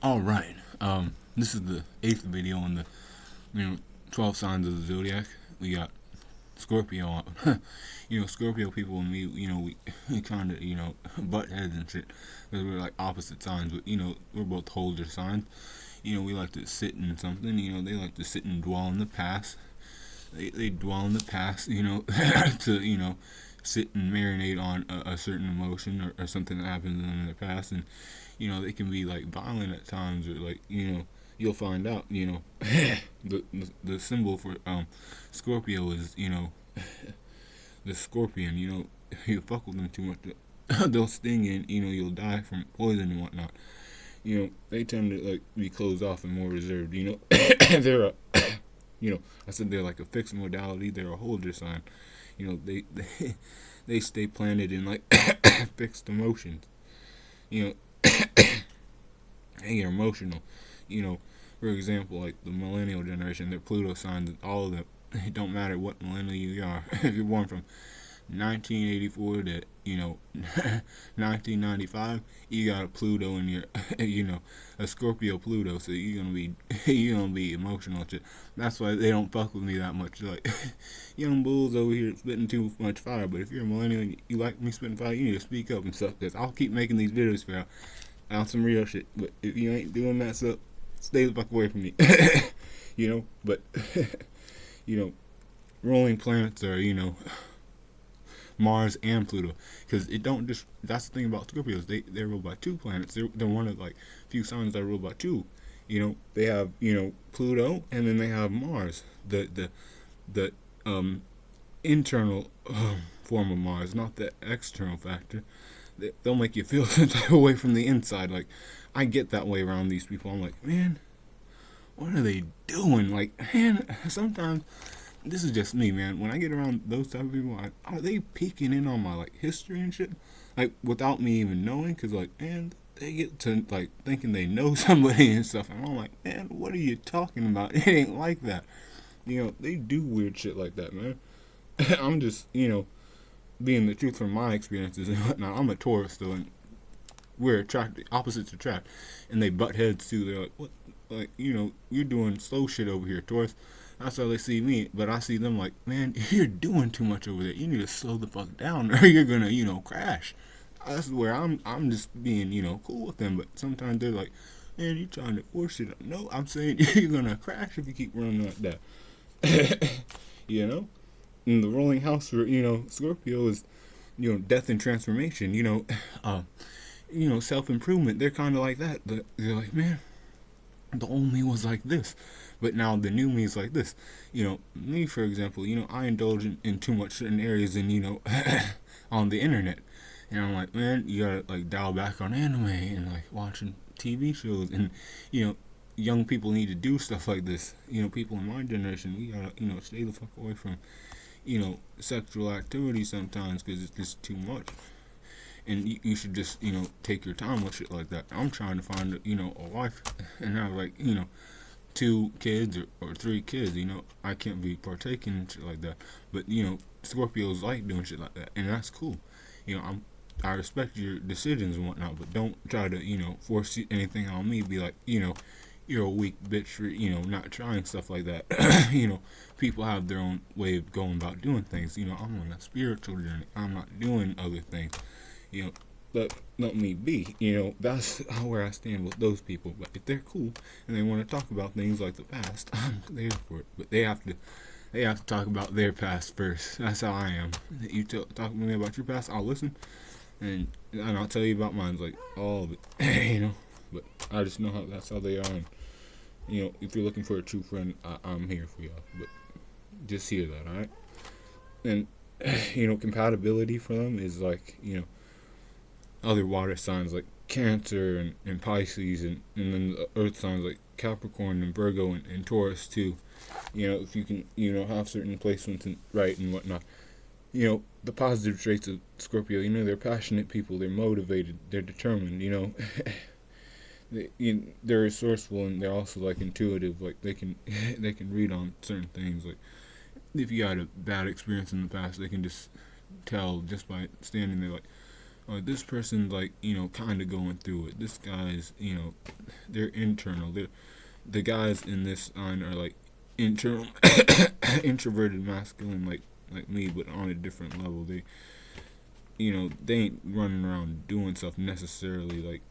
All right. This is the eighth video on the 12 signs of the Zodiac. We got Scorpio on. Scorpio people and me, we kind of butt heads and shit because we're like opposite signs, but we're both holder signs. We like to sit in something. They like to sit and dwell in the past. They dwell in the past. To sit and marinate on a certain emotion or something that happened to them in the past, and they can be like violent at times, or like you'll find out the symbol for Scorpio is the scorpion. You fuck with them too much, they'll sting, and you'll die from poison and whatnot. They tend to like be closed off and more reserved. They're a I said they're like a fixed modality. They're a holder sign. They stay planted in like fixed emotions. You know, they get emotional. For example, like the millennial generation, they're Pluto signs. All of them. It don't matter what millennial you are. If you're born from 1984 to 1995, you got a Pluto in your a Scorpio Pluto, so you're gonna be emotional and shit. That's why they don't fuck with me that much. They're like, young bulls over here spitting too much fire. But if you're a millennial and you like me spitting fire, you need to speak up and stuff, because I'll keep making these videos for you on some real shit. But if you ain't doing that stuff, stay the fuck away from me. But rolling planets are Mars and Pluto, because it don't just. That's the thing about Scorpios. They're ruled by two planets. They're one of like few signs that are ruled by two. They have Pluto, and then they have Mars. The internal form of Mars, not the external factor. They'll make you feel some type of way from the inside. Like, I get that way around these people. I'm like, man, what are they doing? Like, man, sometimes this is just me, man. When I get around those type of people, are they peeking in on my like history and shit, like without me even knowing? Cause like, man, they get to like thinking they know somebody and stuff, and I'm like, man, what are you talking about? It ain't like that. They do weird shit like that, man. I'm just being the truth from my experiences and whatnot. I'm a Taurus though, and we're attracted, opposites attract, and they butt heads too. They're like, what? Like, you're doing slow shit over here, Taurus. That's how they see me, but I see them like, man, you're doing too much over there. You need to slow the fuck down, or you're gonna, crash. That's where I'm just being, cool with them. But sometimes they're like, man, you trying to force it. No, I'm saying you're gonna crash if you keep running like that. And the rolling house for Scorpio is, death and transformation. Self improvement. They're kind of like that. They're like, man, the old me was like this, but now the new me is like this. Me, for example, I indulge in too much certain areas and on the internet, and I'm like, man, you gotta like dial back on anime and like watching TV shows, and young people need to do stuff like this. People in my generation, we gotta stay the fuck away from sexual activity sometimes, because it's just too much. And you should just take your time with shit like that. I'm trying to find a wife and have like 2 kids or 3 kids. I can't be partaking in shit like that. But Scorpios like doing shit like that, and that's cool. I respect your decisions and whatnot, but don't try to force anything on me. Be like you're a weak bitch for not trying stuff like that. People have their own way of going about doing things. I'm on a spiritual journey. I'm not doing other things. Let me be. That's where I stand with those people. But if they're cool and they want to talk about things like the past, I'm there for it. But they have to talk about their past first. That's how I am. You talk to me about your past, I'll listen, and I'll tell you about mine, like all of it. But I just know that's how they are. And if you're looking for a true friend, I'm here for y'all. But just hear that, all right? And compatibility for them is like other water signs like Cancer and Pisces, and then the earth signs like Capricorn and Virgo and Taurus too. If you can have certain placements and right and whatnot. The positive traits of Scorpio, they're passionate people, they're motivated, they're determined. They're resourceful, and they're also like intuitive. Like they can read on certain things. Like if you had a bad experience in the past, they can just tell just by standing there. Like, or this person's like, kind of going through it. This guy's, they're internal. The guys in this sign are like internal, introverted, masculine, like me, but on a different level. They ain't running around doing stuff necessarily, like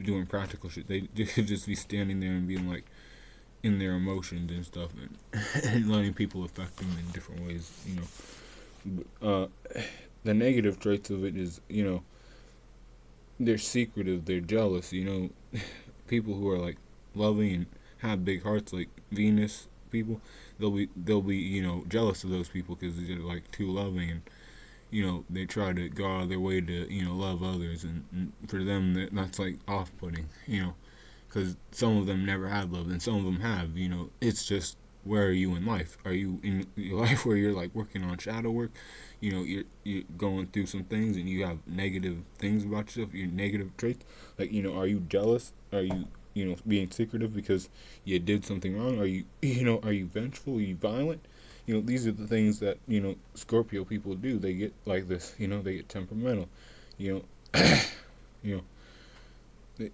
doing practical shit. They could just be standing there and being like in their emotions and stuff, and letting people affect them in different ways. The negative traits of it is, they're secretive, they're jealous. People who are like loving and have big hearts, like Venus people, they'll be jealous of those people because they're like too loving, and they try to go out of their way to love others, and for them that's like off-putting, because some of them never had love and some of them have. It's just, where are you in life? Are you in your life where you're like working on shadow work? You're going through some things and you have negative things about yourself, your negative traits. Like, are you jealous? Are you being secretive because you did something wrong? Are you are you vengeful? Are you violent? These are the things that Scorpio people do. They get like this. They get temperamental. You know, you know,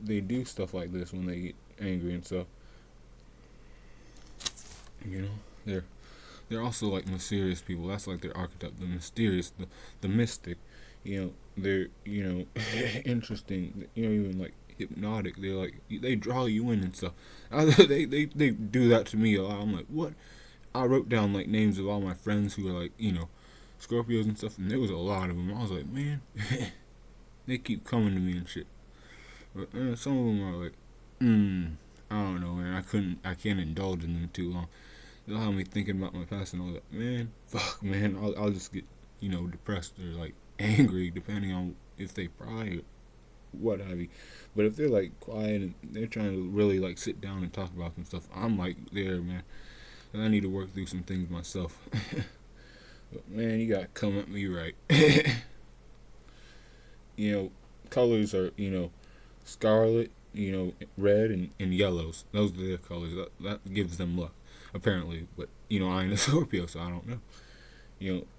they do stuff like this when they get angry and stuff. They're also like mysterious people. That's like their archetype, the mysterious, the mystic. They're interesting. Even like hypnotic. They're like, they draw you in and stuff. They do that to me a lot. I'm like, what? I wrote down like names of all my friends who are like Scorpios and stuff, and there was a lot of them. I was like, man, they keep coming to me and shit. But some of them are like, I don't know, man. I can't indulge in them too long. They'll have me thinking about my past, and I was like, man, fuck, man. I'll just get depressed or like angry depending on if they pry or what have you. But if they're like quiet and they're trying to really like sit down and talk about some stuff, I'm like there, man. And I need to work through some things myself. But man, you gotta come at me right. Colors are scarlet, red and yellows. Those are their colors. That gives them luck, apparently. But I ain't a Scorpio, so I don't know.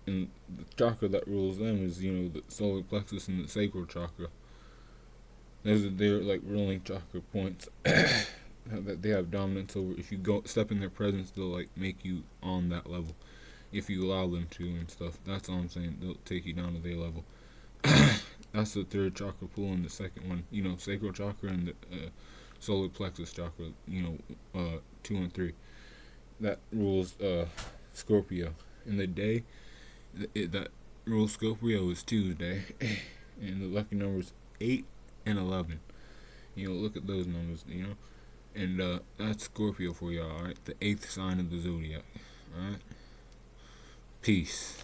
And the chakra that rules them is the solar plexus and the sacral chakra. Those are their like ruling chakra points. That they have dominance over. If you go step in their presence, they'll like make you on that level. If you allow them to and stuff. That's all I'm saying. They'll take you down to their level. That's the third chakra pool, and the second one, sacral chakra and the solar plexus chakra, 2 and 3. That rules Scorpio. In the day, that rules Scorpio is Tuesday, and the lucky numbers 8 and 11. Look at those numbers, And that's Scorpio for y'all, alright? The 8th sign of the Zodiac. Alright? Peace.